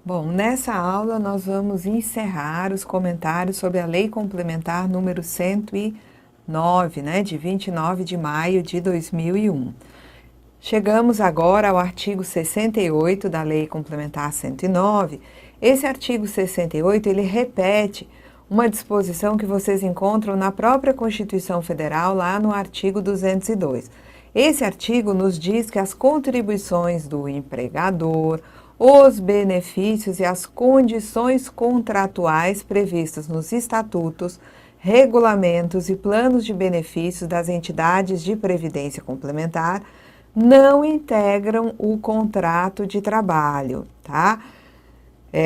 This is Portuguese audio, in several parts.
Bom, nessa aula nós vamos encerrar os comentários sobre a Lei Complementar número 109, de 29 de maio de 2001. Chegamos agora ao artigo 68 da Lei Complementar 109. Esse artigo 68, ele repete uma disposição que vocês encontram na própria Constituição Federal, lá no artigo 202. Esse artigo nos diz que as contribuições do empregador, os benefícios e as condições contratuais previstos nos estatutos, regulamentos e planos de benefícios das entidades de previdência complementar não integram o contrato de trabalho, tá?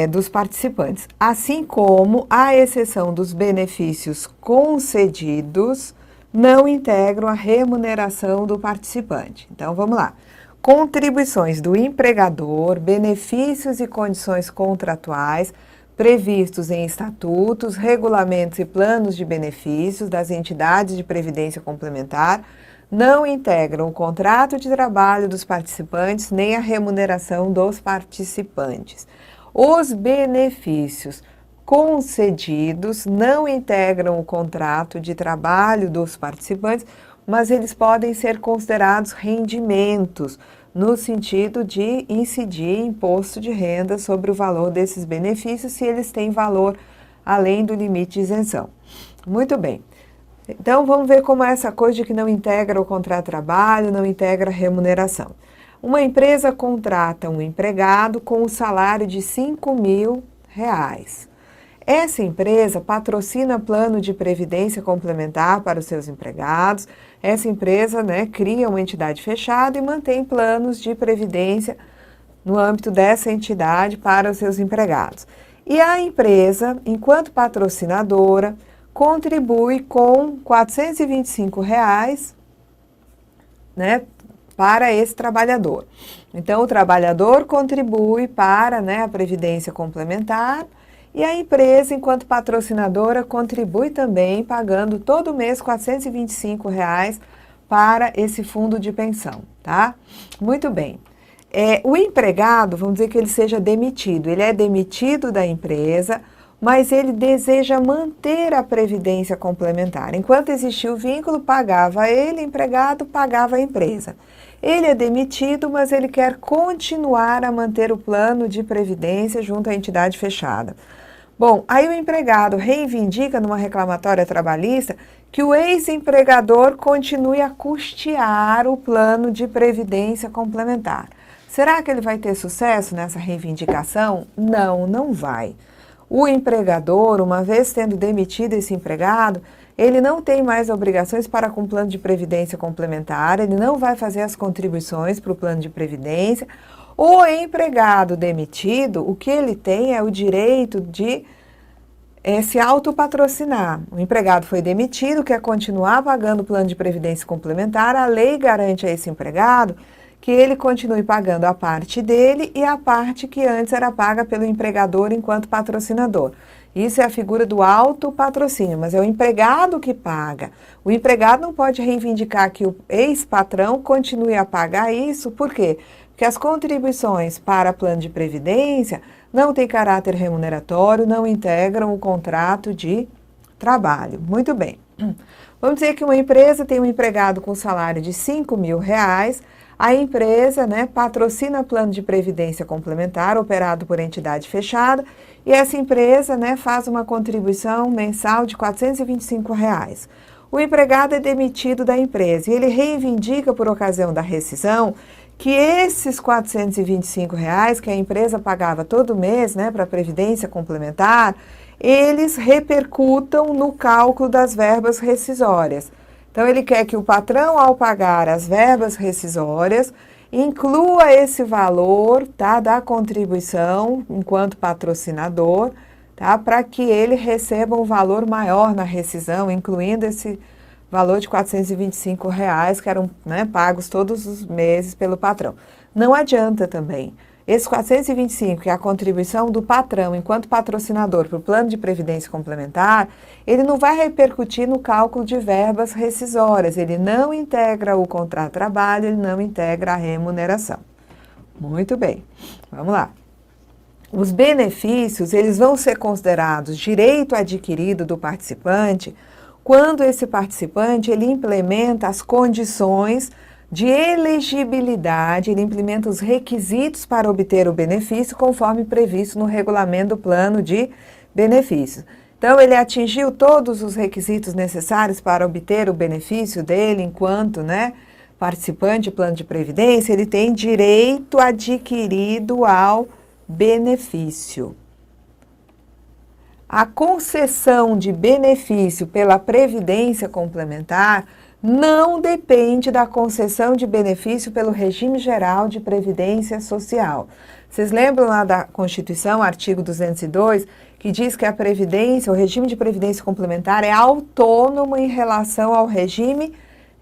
Dos participantes, assim como, à exceção dos benefícios concedidos, não integram a remuneração do participante. Então, vamos lá. Contribuições do empregador, benefícios e condições contratuais previstos em estatutos, regulamentos e planos de benefícios das entidades de previdência complementar não integram o contrato de trabalho dos participantes nem a remuneração dos participantes. Os benefícios concedidos não integram o contrato de trabalho dos participantes, mas eles podem ser considerados rendimentos, no sentido de incidir imposto de renda sobre o valor desses benefícios, se eles têm valor além do limite de isenção. Muito bem. Então, vamos ver como é essa coisa de que não integra o contrato de trabalho, não integra a remuneração. Uma empresa contrata um empregado com um salário de R$5.000. Essa empresa patrocina plano de previdência complementar para os seus empregados. Essa empresa, cria uma entidade fechada e mantém planos de previdência no âmbito dessa entidade para os seus empregados. E a empresa, enquanto patrocinadora, contribui com R$425, para esse trabalhador. Então, o trabalhador contribui para, a previdência complementar e a empresa, enquanto patrocinadora, contribui também pagando todo mês R$425 para esse fundo de pensão, tá? Muito bem. O empregado, vamos dizer que ele seja demitido. Ele é demitido da empresa, mas ele deseja manter a previdência complementar. Enquanto existia o vínculo, pagava ele, empregado, pagava a empresa. Ele é demitido, mas ele quer continuar a manter o plano de previdência junto à entidade fechada. Bom, aí o empregado reivindica numa reclamatória trabalhista que o ex-empregador continue a custear o plano de previdência complementar. Será que ele vai ter sucesso nessa reivindicação? Não, não vai. O empregador, uma vez tendo demitido esse empregado, ele não tem mais obrigações para com o plano de previdência complementar, ele não vai fazer as contribuições para o plano de previdência. O empregado demitido, o que ele tem é o direito de se autopatrocinar. O empregado foi demitido, quer continuar pagando o plano de previdência complementar, a lei garante a esse empregado que ele continue pagando a parte dele e a parte que antes era paga pelo empregador enquanto patrocinador. Isso é a figura do autopatrocínio, mas é o empregado que paga. O empregado não pode reivindicar que o ex-patrão continue a pagar isso, por quê? Porque as contribuições para plano de previdência não têm caráter remuneratório, não integram o contrato de trabalho. Muito bem. Vamos dizer que uma empresa tem um empregado com salário de R$5.000, a empresa, patrocina plano de previdência complementar operado por entidade fechada e essa empresa, faz uma contribuição mensal de R$425. O empregado é demitido da empresa e ele reivindica por ocasião da rescisão que esses R$425 que a empresa pagava todo mês, para a previdência complementar, eles repercutam no cálculo das verbas rescisórias. Então, ele quer que o patrão, ao pagar as verbas rescisórias, inclua esse valor, da contribuição enquanto patrocinador, para que ele receba um valor maior na rescisão, incluindo esse valor de R$425 que eram pagos todos os meses pelo patrão. Não adianta também. Esse 425, que é a contribuição do patrão enquanto patrocinador para o plano de previdência complementar, ele não vai repercutir no cálculo de verbas rescisórias, ele não integra o contrato de trabalho, ele não integra a remuneração. Muito bem, vamos lá. os benefícios, eles vão ser considerados direito adquirido do participante quando esse participante ele implementa as condições de elegibilidade, ele implementa os requisitos para obter o benefício conforme previsto no regulamento do plano de benefícios. Então, ele atingiu todos os requisitos necessários para obter o benefício dele enquanto, participante do plano de previdência, ele tem direito adquirido ao benefício. A concessão de benefício pela previdência complementar não depende da concessão de benefício pelo regime geral de previdência social. Vocês lembram lá da Constituição, artigo 202, que diz que a previdência, o regime de previdência complementar é autônomo em relação ao regime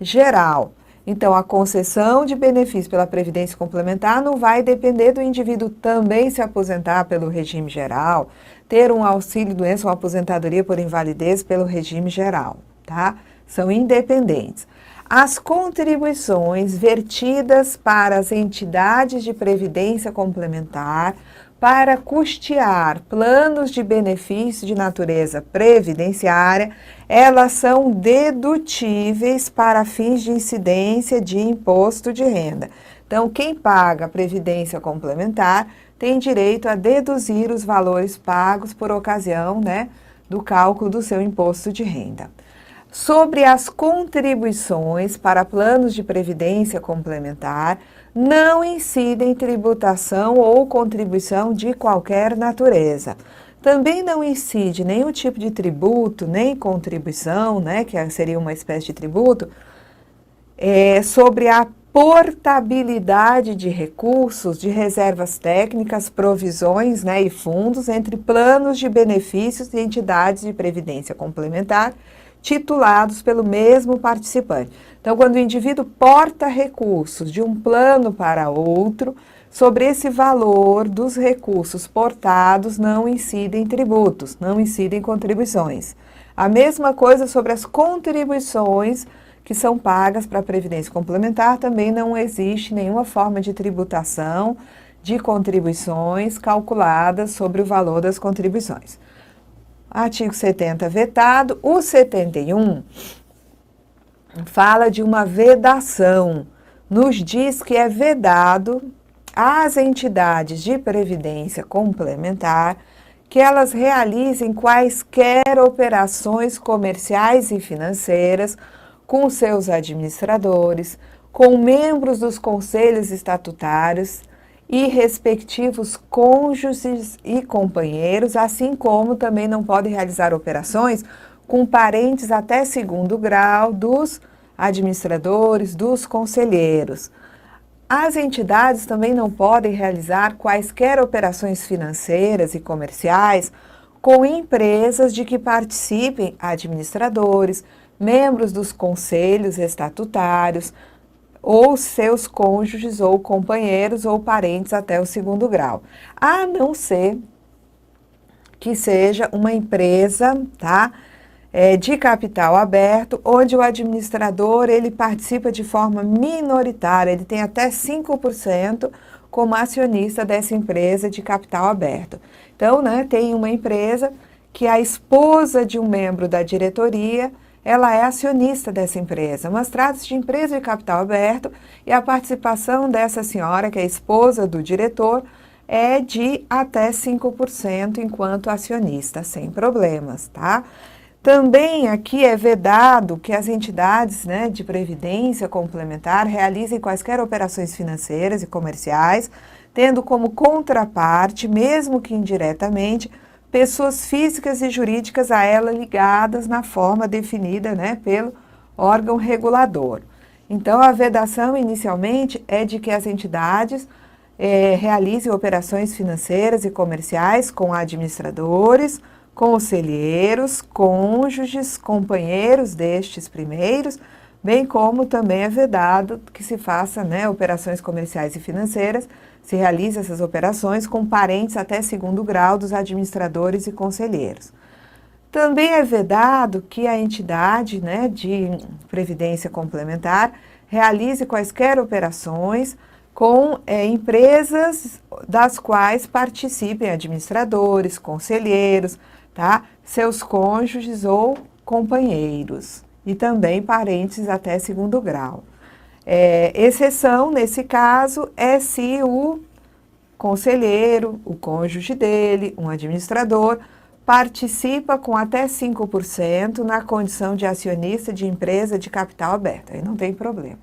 geral. Então, a concessão de benefício pela previdência complementar não vai depender do indivíduo também se aposentar pelo regime geral, ter um auxílio-doença ou aposentadoria por invalidez pelo regime geral, tá? São independentes. As contribuições vertidas para as entidades de previdência complementar para custear planos de benefício de natureza previdenciária, elas são dedutíveis para fins de incidência de imposto de renda. Então, quem paga a previdência complementar tem direito a deduzir os valores pagos por ocasião, do cálculo do seu imposto de renda. Sobre as contribuições para planos de previdência complementar, não incidem tributação ou contribuição de qualquer natureza. Também não incide nenhum tipo de tributo, nem contribuição, que seria uma espécie de tributo, sobre a portabilidade de recursos, de reservas técnicas, provisões e fundos entre planos de benefícios e entidades de previdência complementar titulados pelo mesmo participante. Então, quando o indivíduo porta recursos de um plano para outro, sobre esse valor dos recursos portados não incidem tributos, não incidem contribuições. A mesma coisa sobre as contribuições que são pagas para a Previdência Complementar, também não existe nenhuma forma de tributação de contribuições calculadas sobre o valor das contribuições. Artigo 70 vetado. O 71 fala de uma vedação. Nos diz que é vedado às entidades de previdência complementar que elas realizem quaisquer operações comerciais e financeiras com seus administradores, com membros dos conselhos estatutários e respectivos cônjuges e companheiros, assim como também não pode realizar operações com parentes até segundo grau dos administradores, dos conselheiros. As entidades também não podem realizar quaisquer operações financeiras e comerciais com empresas de que participem administradores, membros dos conselhos estatutários, ou seus cônjuges ou companheiros ou parentes até o segundo grau, a não ser que seja uma empresa, de capital aberto, onde o administrador ele participa de forma minoritária, ele tem até 5% como acionista dessa empresa de capital aberto. Então, tem uma empresa que a esposa de um membro da diretoria ela é acionista dessa empresa, mas trata-se de empresa de capital aberto e a participação dessa senhora, que é esposa do diretor, é de até 5% enquanto acionista, sem problemas, tá? Também aqui é vedado que as entidades de previdência complementar realizem quaisquer operações financeiras e comerciais, tendo como contraparte, mesmo que indiretamente, pessoas físicas e jurídicas a ela ligadas na forma definida pelo órgão regulador. Então, a vedação inicialmente é de que as entidades realizem operações financeiras e comerciais com administradores, conselheiros, cônjuges, companheiros destes primeiros, bem como também é vedado que se faça operações comerciais e financeiras, se realiza essas operações com parentes até segundo grau dos administradores e conselheiros. Também é vedado que a entidade de previdência complementar realize quaisquer operações com empresas das quais participem administradores, conselheiros, tá? Seus cônjuges ou companheiros e também parentes até segundo grau. Exceção, nesse caso, é se o conselheiro, o cônjuge dele, um administrador, participa com até 5% na condição de acionista de empresa de capital aberto. Aí não tem problema.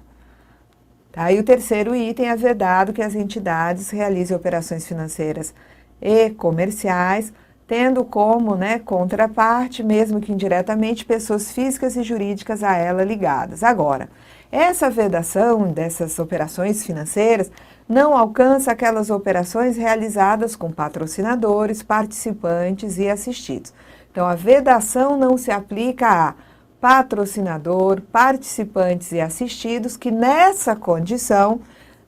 Tá? E o terceiro item é vedado que as entidades realizem operações financeiras e comerciais, tendo como, né, contraparte, mesmo que indiretamente, pessoas físicas e jurídicas a ela ligadas. Agora, essa vedação dessas operações financeiras não alcança aquelas operações realizadas com patrocinadores, participantes e assistidos. Então, a vedação não se aplica a patrocinador, participantes e assistidos que nessa condição,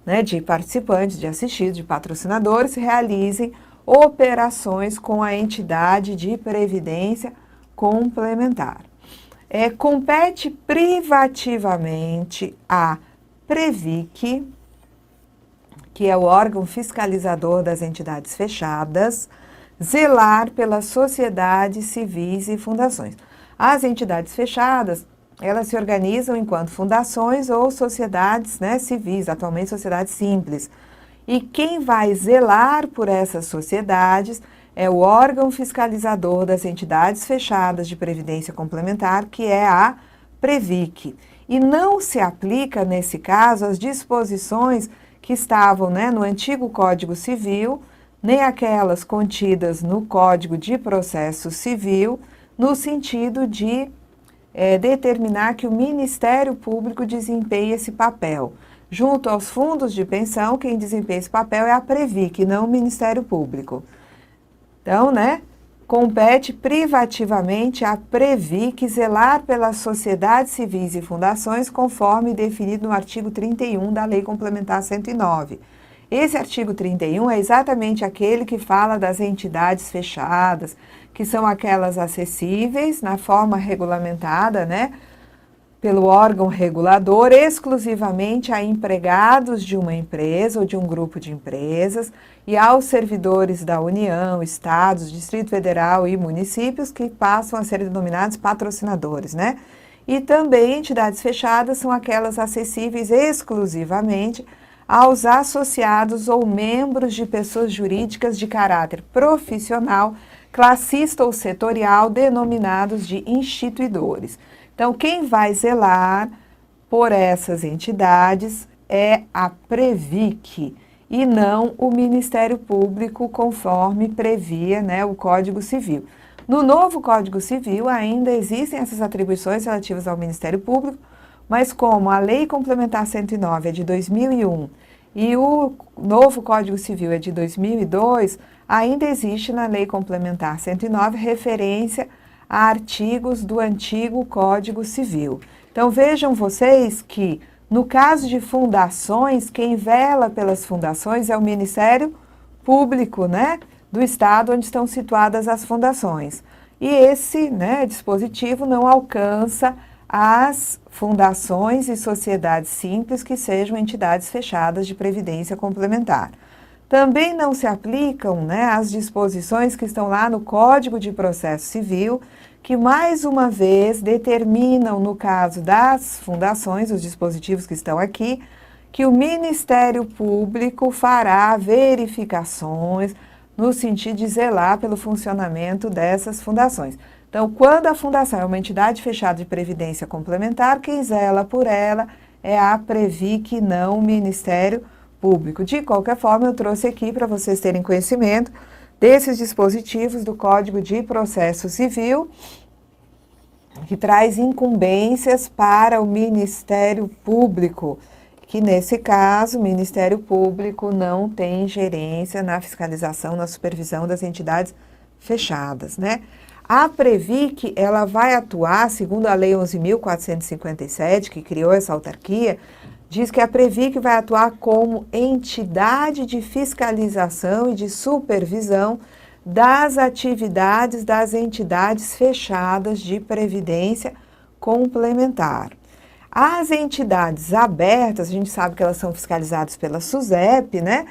né, de participantes, de assistidos, de patrocinadores, realizem operações com a entidade de previdência complementar. Compete privativamente à Previc, que é o órgão fiscalizador das entidades fechadas, zelar pelas sociedades civis e fundações. As entidades fechadas, elas se organizam enquanto fundações ou sociedades, né, civis, atualmente sociedades simples. E quem vai zelar por essas sociedades é o órgão fiscalizador das entidades fechadas de previdência complementar, que é a Previc. E não se aplica, nesse caso, as disposições que estavam, né, no antigo Código Civil, nem aquelas contidas no Código de Processo Civil, no sentido de determinar que o Ministério Público desempenhe esse papel. Junto aos fundos de pensão, quem desempenha esse papel é a Previc, não o Ministério Público. Então, né, compete privativamente à Previc zelar pelas sociedades civis e fundações, conforme definido no artigo 31 da Lei Complementar 109. Esse artigo 31 é exatamente aquele que fala das entidades fechadas, que são aquelas acessíveis na forma regulamentada, né, pelo órgão regulador, exclusivamente a empregados de uma empresa ou de um grupo de empresas e aos servidores da União, Estados, Distrito Federal e municípios que passam a ser denominados patrocinadores, né? E também entidades fechadas são aquelas acessíveis exclusivamente aos associados ou membros de pessoas jurídicas de caráter profissional, classista ou setorial, denominados de instituidores. Então, quem vai zelar por essas entidades é a Previc e não o Ministério Público, conforme previa, né, o Código Civil. No novo Código Civil ainda existem essas atribuições relativas ao Ministério Público, mas como a Lei Complementar 109 é de 2001 e o novo Código Civil é de 2002, ainda existe na Lei Complementar 109 referência a artigos do antigo Código Civil. Então, vejam vocês que, no caso de fundações, quem vela pelas fundações é o Ministério Público, né, do Estado onde estão situadas as fundações. E esse, né, dispositivo não alcança as fundações e sociedades simples que sejam entidades fechadas de previdência complementar. Também não se aplicam, né, as disposições que estão lá no Código de Processo Civil, que mais uma vez determinam, no caso das fundações, os dispositivos que estão aqui, que o Ministério Público fará verificações no sentido de zelar pelo funcionamento dessas fundações. Então, quando a fundação é uma entidade fechada de previdência complementar, quem zela por ela é a Previc, não o Ministério Público. De qualquer forma, eu trouxe aqui para vocês terem conhecimento desses dispositivos do Código de Processo Civil, que traz incumbências para o Ministério Público, que nesse caso, o Ministério Público não tem gerência na fiscalização, na supervisão das entidades fechadas, né? A Previc, ela vai atuar, segundo a Lei 11.457, que criou essa autarquia, diz que a Previc vai atuar como entidade de fiscalização e de supervisão das atividades das entidades fechadas de previdência complementar. As entidades abertas, a gente sabe que elas são fiscalizadas pela SUSEP, né?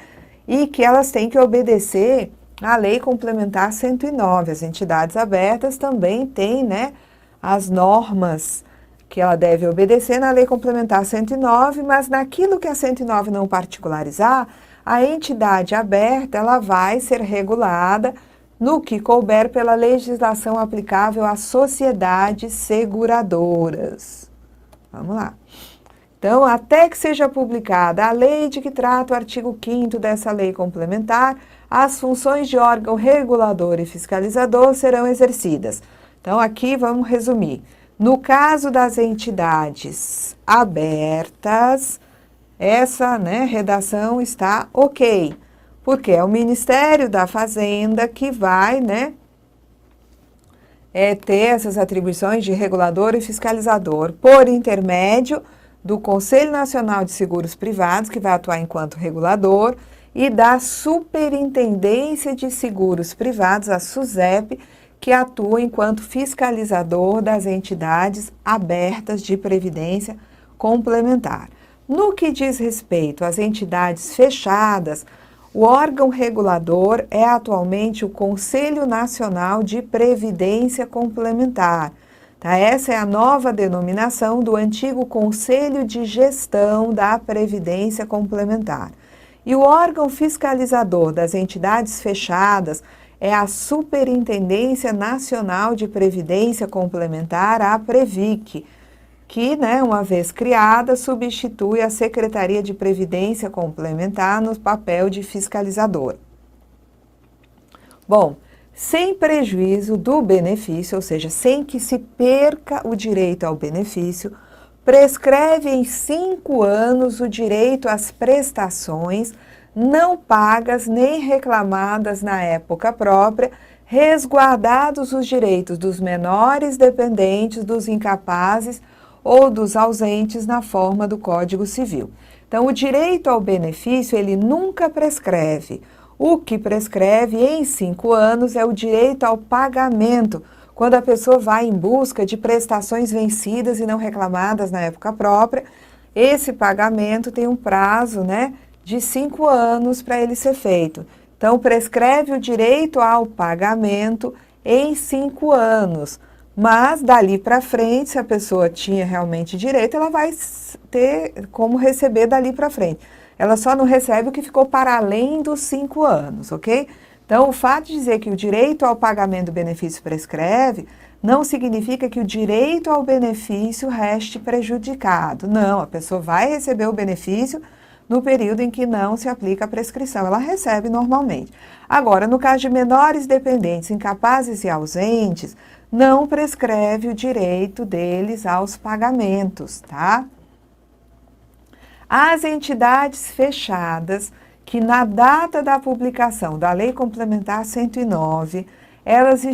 E que elas têm que obedecer à Lei Complementar 109. As entidades abertas também têm, né, as normas que ela deve obedecer na Lei Complementar 109, mas naquilo que a 109 não particularizar, a entidade aberta ela vai ser regulada no que couber pela legislação aplicável às sociedades seguradoras. Vamos lá. Então, até que seja publicada a lei de que trata o artigo 5º dessa lei complementar, as funções de órgão regulador e fiscalizador serão exercidas. Então, aqui vamos resumir. No caso das entidades abertas, essa, né, redação está ok, porque é o Ministério da Fazenda que vai, né, ter essas atribuições de regulador e fiscalizador por intermédio do Conselho Nacional de Seguros Privados, que vai atuar enquanto regulador, e da Superintendência de Seguros Privados, a SUSEP, que atua enquanto fiscalizador das entidades abertas de previdência complementar. No que diz respeito às entidades fechadas, o órgão regulador é atualmente o Conselho Nacional de Previdência Complementar. Tá? Essa é a nova denominação do antigo Conselho de Gestão da Previdência Complementar. E o órgão fiscalizador das entidades fechadas é a Superintendência Nacional de Previdência Complementar, a Previc, que, né, uma vez criada, substitui a Secretaria de Previdência Complementar no papel de fiscalizador. Bom, sem prejuízo do benefício, ou seja, sem que se perca o direito ao benefício, prescreve em 5 anos o direito às prestações não pagas nem reclamadas na época própria, resguardados os direitos dos menores dependentes, dos incapazes ou dos ausentes na forma do Código Civil. Então, o direito ao benefício, ele nunca prescreve. O que prescreve em 5 anos é o direito ao pagamento, quando a pessoa vai em busca de prestações vencidas e não reclamadas na época própria. Esse pagamento tem um prazo, né, de 5 anos para ele ser feito. Então, prescreve o direito ao pagamento em 5 anos. Mas, dali para frente, se a pessoa tinha realmente direito, ela vai ter como receber dali para frente. Ela só não recebe o que ficou para além dos 5 anos, ok? Então, o fato de dizer que o direito ao pagamento do benefício prescreve, não significa que o direito ao benefício reste prejudicado. Não, a pessoa vai receber o benefício no período em que não se aplica a prescrição. Ela recebe normalmente. Agora, no caso de menores dependentes, incapazes e ausentes, não prescreve o direito deles aos pagamentos, tá? As entidades fechadas que na data da publicação da Lei Complementar 109, elas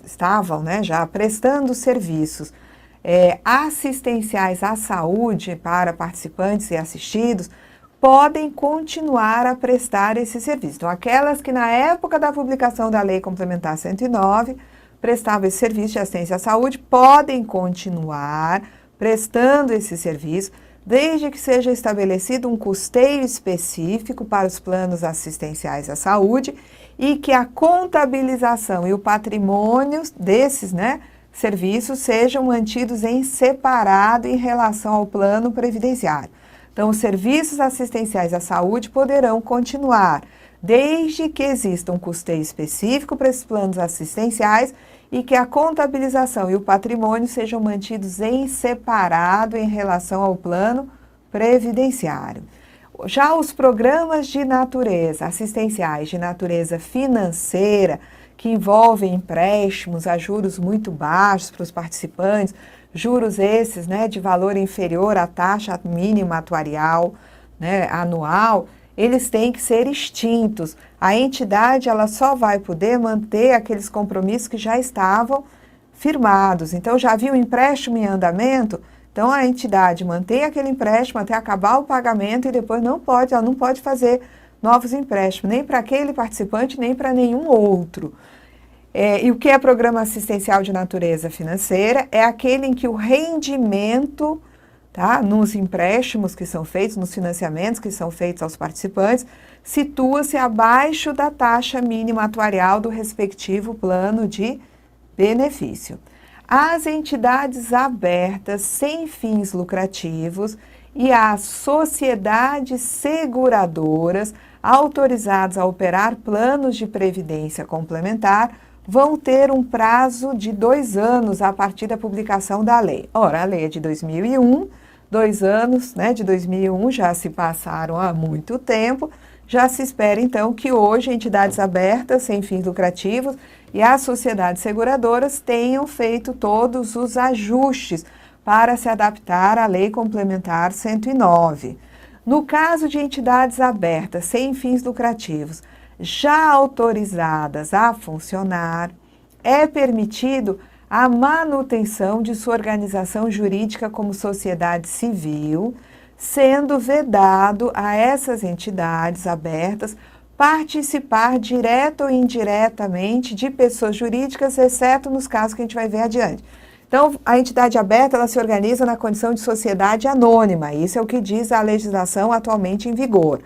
estavam, né, já prestando serviços assistenciais à saúde para participantes e assistidos, podem continuar a prestar esse serviço. Então, aquelas que na época da publicação da Lei Complementar 109 prestavam esse serviço de assistência à saúde, podem continuar prestando esse serviço, desde que seja estabelecido um custeio específico para os planos assistenciais à saúde e que a contabilização e o patrimônio desses, né, serviços sejam mantidos em separado em relação ao plano previdenciário. Então, os serviços assistenciais à saúde poderão continuar, desde que exista um custeio específico para esses planos assistenciais e que a contabilização e o patrimônio sejam mantidos em separado em relação ao plano previdenciário. Já os programas de natureza assistenciais, de natureza financeira, que envolvem empréstimos a juros muito baixos para os participantes, juros esses, né, de valor inferior à taxa mínima atuarial, né, anual, eles têm que ser extintos. A entidade ela só vai poder manter aqueles compromissos que já estavam firmados. Então, já havia um empréstimo em andamento, então a entidade mantém aquele empréstimo até acabar o pagamento e depois ela não pode fazer novos empréstimos, nem para aquele participante, nem para nenhum outro. E o que é programa assistencial de natureza financeira? É aquele em que o rendimento, tá, nos empréstimos que são feitos, nos financiamentos que são feitos aos participantes, situa-se abaixo da taxa mínima atuarial do respectivo plano de benefício. As entidades abertas sem fins lucrativos e as sociedades seguradoras autorizadas a operar planos de previdência complementar vão ter um prazo de 2 anos a partir da publicação da lei. Ora, a lei é de 2001, 2 anos, né, de 2001 já se passaram há muito tempo, já se espera então que hoje entidades abertas sem fins lucrativos e as sociedades seguradoras tenham feito todos os ajustes para se adaptar à Lei Complementar 109. No caso de entidades abertas sem fins lucrativos, já autorizadas a funcionar, é permitido a manutenção de sua organização jurídica como sociedade civil, sendo vedado a essas entidades abertas participar direta ou indiretamente de pessoas jurídicas, exceto nos casos que a gente vai ver adiante. Então, a entidade aberta, ela se organiza na condição de sociedade anônima, isso é o que diz a legislação atualmente em vigor.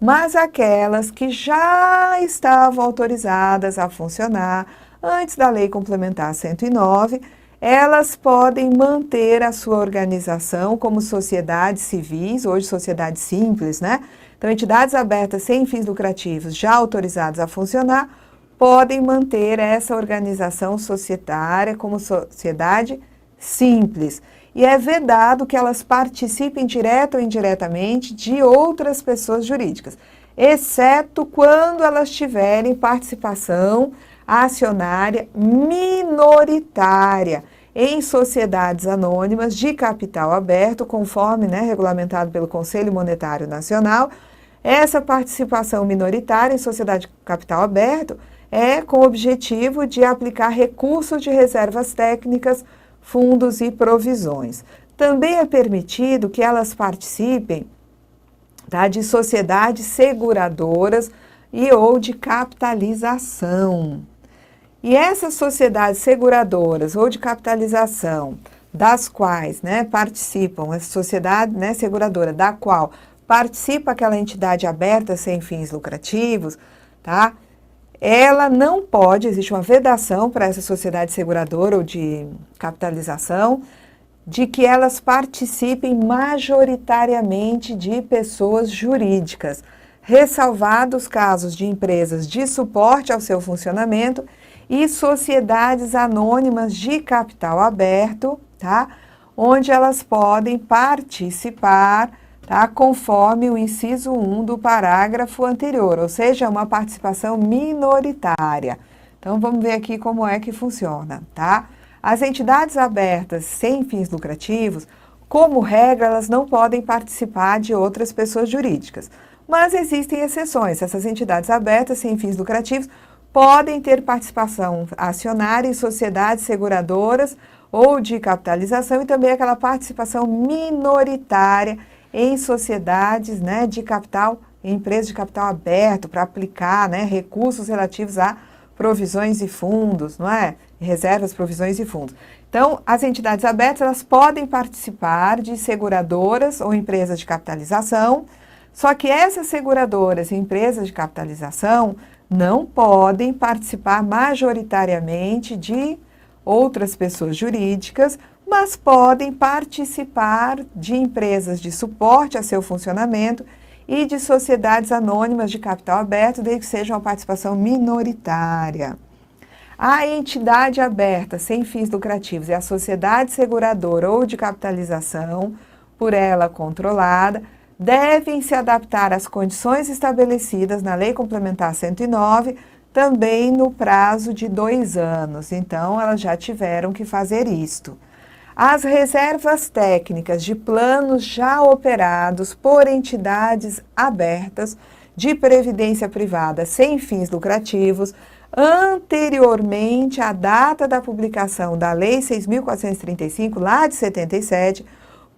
Mas aquelas que já estavam autorizadas a funcionar antes da Lei Complementar 109, elas podem manter a sua organização como sociedades civis, hoje sociedade simples, né? Então, entidades abertas sem fins lucrativos já autorizadas a funcionar, podem manter essa organização societária como sociedade simples. E é vedado que elas participem direta ou indiretamente de outras pessoas jurídicas, exceto quando elas tiverem participação acionária minoritária em sociedades anônimas de capital aberto, conforme, né, regulamentado pelo Conselho Monetário Nacional. Essa participação minoritária em sociedade de capital aberto é com o objetivo de aplicar recursos de reservas técnicas, fundos e provisões. Também é permitido que elas participem, tá, de sociedades seguradoras e ou de capitalização. E essas sociedades seguradoras ou de capitalização, das quais, né, participam, essa sociedade, né, seguradora, da qual participa aquela entidade aberta sem fins lucrativos, tá? Ela não pode, existe uma vedação para essa sociedade seguradora ou de capitalização, de que elas participem majoritariamente de pessoas jurídicas, ressalvados casos de empresas de suporte ao seu funcionamento e sociedades anônimas de capital aberto, tá? Onde elas podem participar, tá, conforme o inciso 1 do parágrafo anterior, ou seja, uma participação minoritária. Então, vamos ver aqui como é que funciona, tá? As entidades abertas sem fins lucrativos, como regra, elas não podem participar de outras pessoas jurídicas. Mas existem exceções. Essas entidades abertas sem fins lucrativos podem ter participação acionária em sociedades seguradoras ou de capitalização e também aquela participação minoritária em sociedades, né, de capital, em empresas de capital aberto, para aplicar, né, recursos relativos a provisões e fundos, não é? Reservas, provisões e fundos. Então, as entidades abertas, elas podem participar de seguradoras ou empresas de capitalização, só que essas seguradoras e empresas de capitalização não podem participar majoritariamente de outras pessoas jurídicas, mas podem participar de empresas de suporte a seu funcionamento e de sociedades anônimas de capital aberto, desde que seja uma participação minoritária. A entidade aberta sem fins lucrativos e a sociedade seguradora ou de capitalização, por ela controlada, devem se adaptar às condições estabelecidas na Lei Complementar 109, também no prazo de 2 anos. Então, elas já tiveram que fazer isto. As reservas técnicas de planos já operados por entidades abertas de previdência privada sem fins lucrativos, anteriormente à data da publicação da Lei 6.435, lá de 77,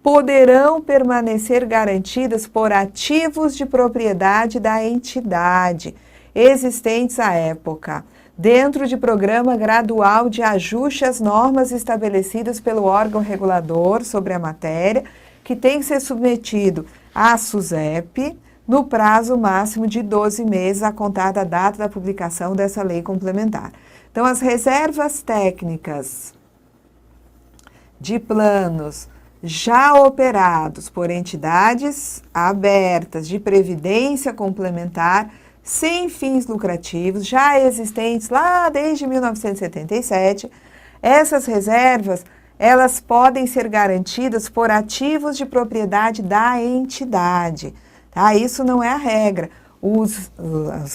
poderão permanecer garantidas por ativos de propriedade da entidade existentes à época, dentro de programa gradual de ajuste às normas estabelecidas pelo órgão regulador sobre a matéria, que tem que ser submetido à SUSEP no prazo máximo de 12 meses a contar da data da publicação dessa lei complementar. Então, as reservas técnicas de planos já operados por entidades abertas de previdência complementar sem fins lucrativos, já existentes lá desde 1977, essas reservas, elas podem ser garantidas por ativos de propriedade da entidade, tá? Isso não é a regra. Os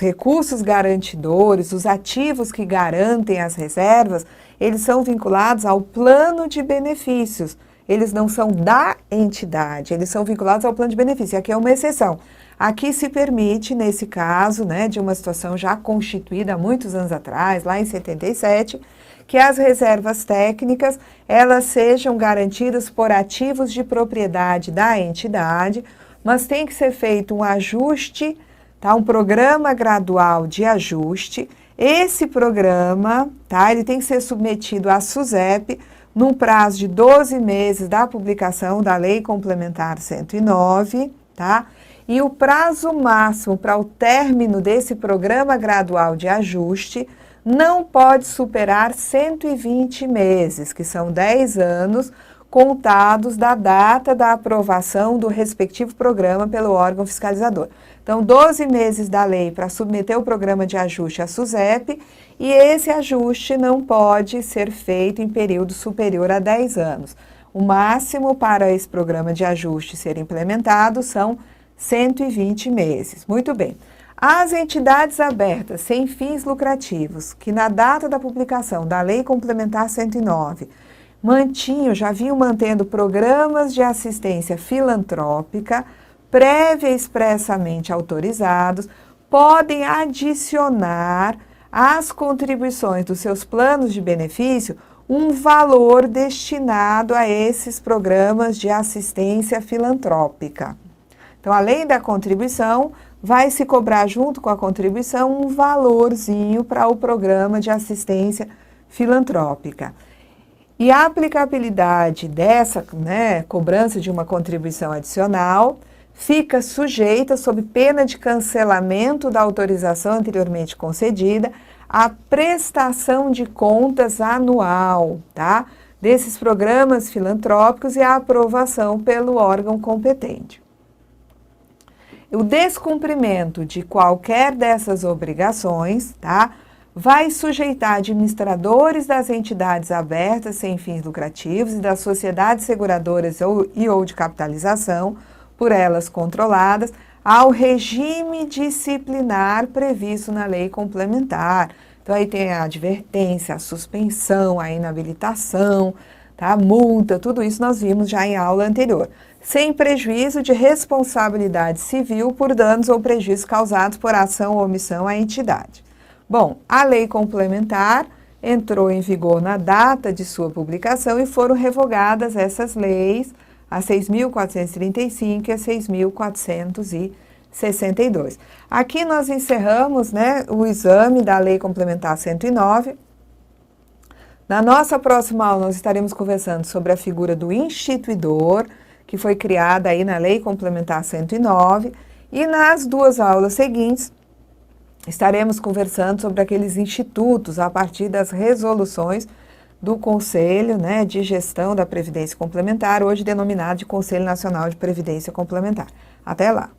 recursos garantidores, os ativos que garantem as reservas, eles são vinculados ao plano de benefícios. Eles não são da entidade, eles são vinculados ao plano de benefício. Aqui é uma exceção. Aqui se permite, nesse caso, né, de uma situação já constituída há muitos anos atrás, lá em 77, que as reservas técnicas, elas sejam garantidas por ativos de propriedade da entidade, mas tem que ser feito um ajuste, tá, um programa gradual de ajuste. Esse programa, tá, ele tem que ser submetido à SUSEP num prazo de 12 meses da publicação da Lei Complementar 109, tá? E o prazo máximo para o término desse programa gradual de ajuste não pode superar 120 meses, que são 10 anos, contados da data da aprovação do respectivo programa pelo órgão fiscalizador. Então, 12 meses da lei para submeter o programa de ajuste à SUSEP, e esse ajuste não pode ser feito em período superior a 10 anos. O máximo para esse programa de ajuste ser implementado são 120 meses. Muito bem. As entidades abertas sem fins lucrativos, que na data da publicação da Lei Complementar 109, já vinham mantendo programas de assistência filantrópica, prévia e expressamente autorizados, podem adicionar às contribuições dos seus planos de benefício um valor destinado a esses programas de assistência filantrópica. Então, além da contribuição, vai se cobrar junto com a contribuição um valorzinho para o programa de assistência filantrópica. E a aplicabilidade dessa, né, cobrança de uma contribuição adicional fica sujeita, sob pena de cancelamento da autorização anteriormente concedida, à prestação de contas anual, tá, desses programas filantrópicos e à aprovação pelo órgão competente. O descumprimento de qualquer dessas obrigações, tá, vai sujeitar administradores das entidades abertas sem fins lucrativos e das sociedades seguradoras ou de capitalização, por elas controladas, ao regime disciplinar previsto na lei complementar. Então, aí tem a advertência, a suspensão, a inabilitação, tá, a multa, tudo isso nós vimos já em aula anterior, sem prejuízo de responsabilidade civil por danos ou prejuízos causados por ação ou omissão à entidade. Bom, a lei complementar entrou em vigor na data de sua publicação e foram revogadas essas leis, a 6.435 e a 6.462. Aqui nós encerramos, né, o exame da Lei Complementar 109. Na nossa próxima aula nós estaremos conversando sobre a figura do instituidor, que foi criada aí na Lei Complementar 109, e nas duas aulas seguintes estaremos conversando sobre aqueles institutos a partir das resoluções do Conselho, né, de Gestão da Previdência Complementar, hoje denominado de Conselho Nacional de Previdência Complementar. Até lá!